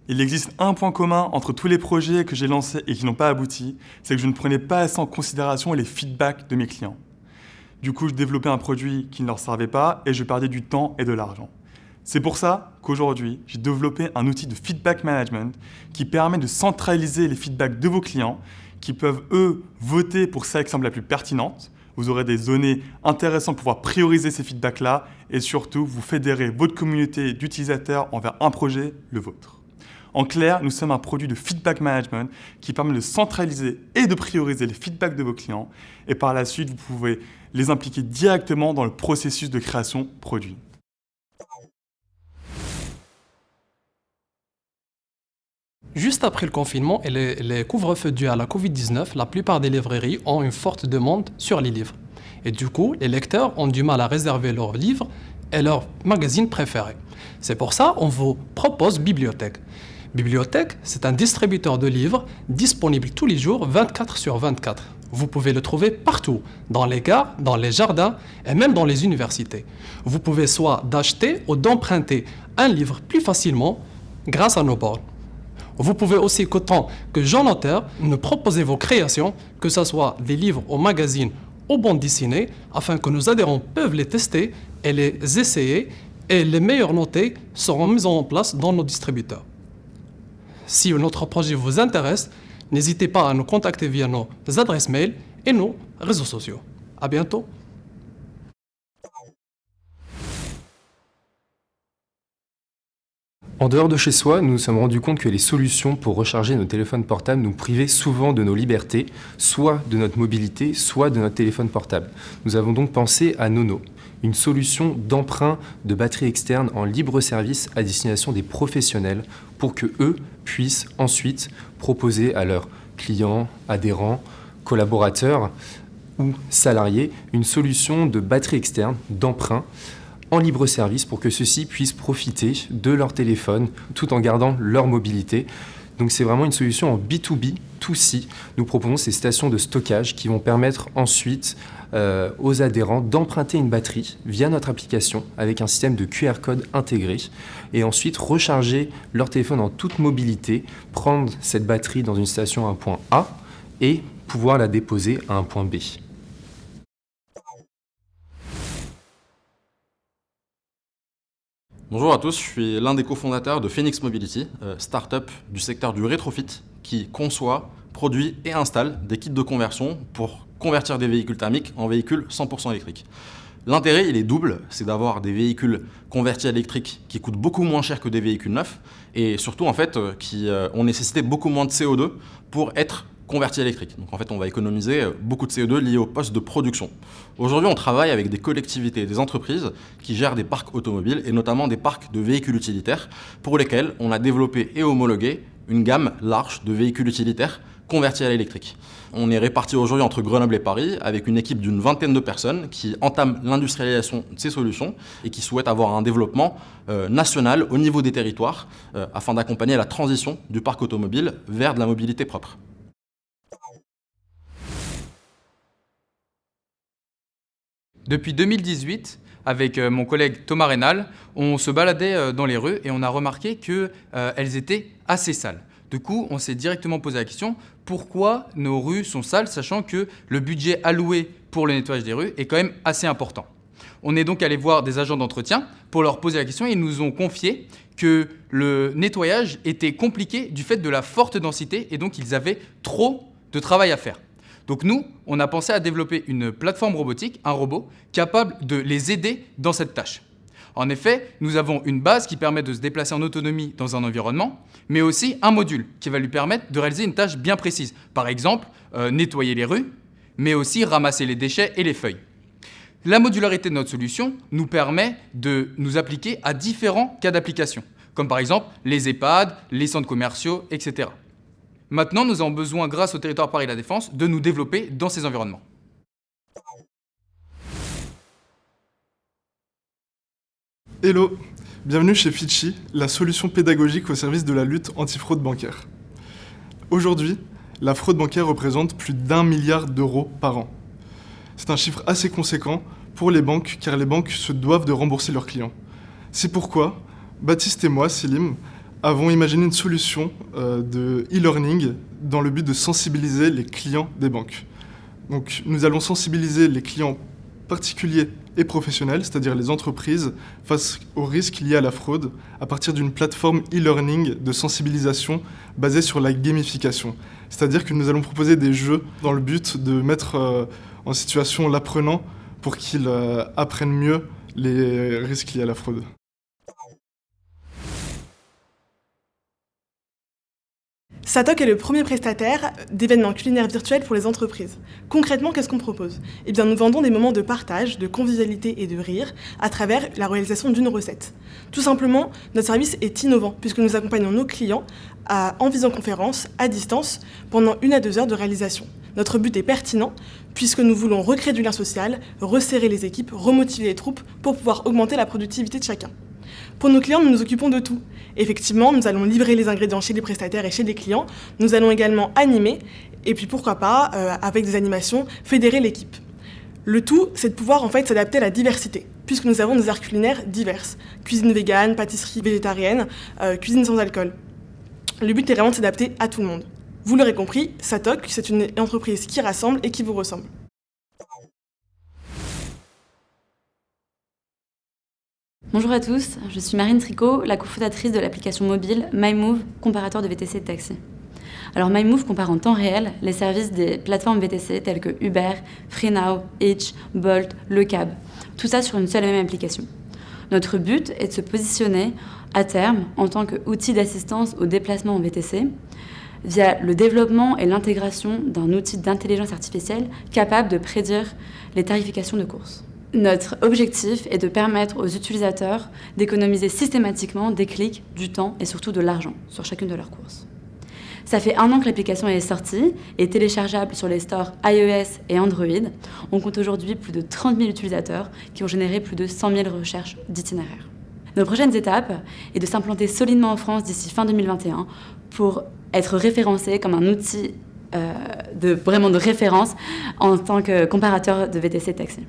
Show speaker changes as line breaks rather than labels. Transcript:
Il existe un point commun entre tous les projets que j'ai lancés et qui n'ont pas abouti, c'est que je ne prenais pas assez en considération les feedbacks de mes clients. Du coup, je développais un produit qui ne leur servait pas et je perdais du temps et de l'argent. C'est pour ça qu'aujourd'hui, j'ai développé un outil de feedback management qui permet de centraliser les feedbacks de vos clients, qui peuvent, eux, voter pour celle qui semble la plus pertinente. Vous aurez des données intéressantes pour pouvoir prioriser ces feedbacks-là et surtout, vous fédérez votre communauté d'utilisateurs envers un projet, le vôtre. En clair, nous sommes un produit de feedback management qui permet de centraliser et de prioriser les feedbacks de vos clients et par la suite, vous pouvez les impliquer directement dans le processus de création produit.
Juste après le confinement et les couvre-feux dus à la Covid-19, la plupart des librairies ont une forte demande sur les livres. Et du coup, les lecteurs ont du mal à réserver leurs livres et leurs magazines préférés. C'est pour ça qu'on vous propose Bibliothèque. Bibliothèque, c'est un distributeur de livres disponible tous les jours, 24/24. Vous pouvez le trouver partout, dans les gares, dans les jardins et même dans les universités. Vous pouvez soit d'acheter ou d'emprunter un livre plus facilement grâce à nos bornes. Vous pouvez aussi, autant que jeune auteur, nous proposer vos créations, que ce soit des livres ou magazines ou bandes dessinées, afin que nos adhérents peuvent les tester et les essayer, et les meilleurs notés seront mis en place dans nos distributeurs. Si notre projet vous intéresse, n'hésitez pas à nous contacter via nos adresses mail et nos réseaux sociaux. À bientôt.
En dehors de chez soi, nous nous sommes rendus compte que les solutions pour recharger nos téléphones portables nous privaient souvent de nos libertés, soit de notre mobilité, soit de notre téléphone portable. Nous avons donc pensé à Nono, une solution d'emprunt de batterie externe en libre service à destination des professionnels pour que eux puissent ensuite proposer à leurs clients, adhérents, collaborateurs ou salariés une solution de batterie externe, d'emprunt en libre service pour que ceux-ci puissent profiter de leur téléphone tout en gardant leur mobilité. Donc c'est vraiment une solution en B2B, 2C. Nous proposons ces stations de stockage qui vont permettre ensuite aux adhérents d'emprunter une batterie via notre application avec un système de QR code intégré et ensuite recharger leur téléphone en toute mobilité, prendre cette batterie dans une station à un point A et pouvoir la déposer à un point B.
Bonjour à tous, je suis l'un des cofondateurs de Phoenix Mobility, start-up du secteur du rétrofit qui conçoit, produit et installe des kits de conversion pour convertir des véhicules thermiques en véhicules 100% électriques. L'intérêt, il est double, c'est d'avoir des véhicules convertis électriques qui coûtent beaucoup moins cher que des véhicules neufs et surtout en fait qui ont nécessité beaucoup moins de CO2 pour être convertis électriques. Donc en fait, on va économiser beaucoup de CO2 liés au poste de production. Aujourd'hui, on travaille avec des collectivités et des entreprises qui gèrent des parcs automobiles et notamment des parcs de véhicules utilitaires pour lesquels on a développé et homologué une gamme large de véhicules utilitaires convertis à l'électrique. On est répartis aujourd'hui entre Grenoble et Paris avec une équipe d'une 20aine de personnes qui entament l'industrialisation de ces solutions et qui souhaitent avoir un développement national au niveau des territoires afin d'accompagner la transition du parc automobile vers de la mobilité propre.
Depuis 2018, avec mon collègue Thomas Rénal, on se baladait dans les rues et on a remarqué qu'elles étaient assez sales. Du coup, on s'est directement posé la question, pourquoi nos rues sont sales, sachant que le budget alloué pour le nettoyage des rues est quand même assez important. On est donc allé voir des agents d'entretien pour leur poser la question et ils nous ont confié que le nettoyage était compliqué du fait de la forte densité et donc ils avaient trop de travail à faire. Donc nous, on a pensé à développer une plateforme robotique, un robot, capable de les aider dans cette tâche. En effet, nous avons une base qui permet de se déplacer en autonomie dans un environnement, mais aussi un module qui va lui permettre de réaliser une tâche bien précise. Par exemple, nettoyer les rues, mais aussi ramasser les déchets et les feuilles. La modularité de notre solution nous permet de nous appliquer à différents cas d'application, comme par exemple les EHPAD, les centres commerciaux, etc. Maintenant, nous avons besoin, grâce au territoire Paris La Défense, de nous développer dans ces environnements.
Hello, bienvenue chez Fitchi, la solution pédagogique au service de la lutte anti-fraude bancaire. Aujourd'hui, la fraude bancaire représente plus d'1 milliard d'euros par an. C'est un chiffre assez conséquent pour les banques, car les banques se doivent de rembourser leurs clients. C'est pourquoi Baptiste et moi, Selim, avons imaginé une solution de e-learning dans le but de sensibiliser les clients des banques. Donc, nous allons sensibiliser les clients particuliers et professionnels, c'est-à-dire les entreprises, face aux risques liés à la fraude, à partir d'une plateforme e-learning de sensibilisation basée sur la gamification. C'est-à-dire que nous allons proposer des jeux dans le but de mettre en situation l'apprenant pour qu'il apprenne mieux les risques liés à la fraude.
Satoc est le premier prestataire d'événements culinaires virtuels pour les entreprises. Concrètement, qu'est-ce qu'on propose ? Eh bien, nous vendons des moments de partage, de convivialité et de rire à travers la réalisation d'une recette. Tout simplement, notre service est innovant puisque nous accompagnons nos clients en visioconférence, à distance, pendant 1 à 2 heures de réalisation. Notre but est pertinent puisque nous voulons recréer du lien social, resserrer les équipes, remotiver les troupes pour pouvoir augmenter la productivité de chacun. Pour nos clients, nous nous occupons de tout. Effectivement, nous allons livrer les ingrédients chez les prestataires et chez les clients. Nous allons également animer, et puis pourquoi pas, avec des animations, fédérer l'équipe. Le tout, c'est de pouvoir en fait s'adapter à la diversité, puisque nous avons des arts culinaires diverses. Cuisine végane, pâtisserie végétarienne, cuisine sans alcool. Le but est vraiment de s'adapter à tout le monde. Vous l'aurez compris, Satoc, c'est une entreprise qui rassemble et qui vous ressemble.
Bonjour à tous, je suis Marine Tricot, la cofondatrice de l'application mobile MyMove, comparateur de VTC et de taxi. Alors MyMove compare en temps réel les services des plateformes VTC telles que Uber, FreeNow, Hitch, Bolt, Le Cab. Tout ça sur une seule et même application. Notre but est de se positionner à terme en tant qu'outil d'assistance au déplacement en VTC via le développement et l'intégration d'un outil d'intelligence artificielle capable de prédire les tarifications de courses. Notre objectif est de permettre aux utilisateurs d'économiser systématiquement des clics, du temps et surtout de l'argent sur chacune de leurs courses. Ça fait 1 an que l'application est sortie et téléchargeable sur les stores iOS et Android. On compte aujourd'hui plus de 30 000 utilisateurs qui ont généré plus de 100 000 recherches d'itinéraires. Nos prochaines étapes est de s'implanter solidement en France d'ici fin 2021 pour être référencé comme un outil de référence en tant que comparateur de VTC taxi.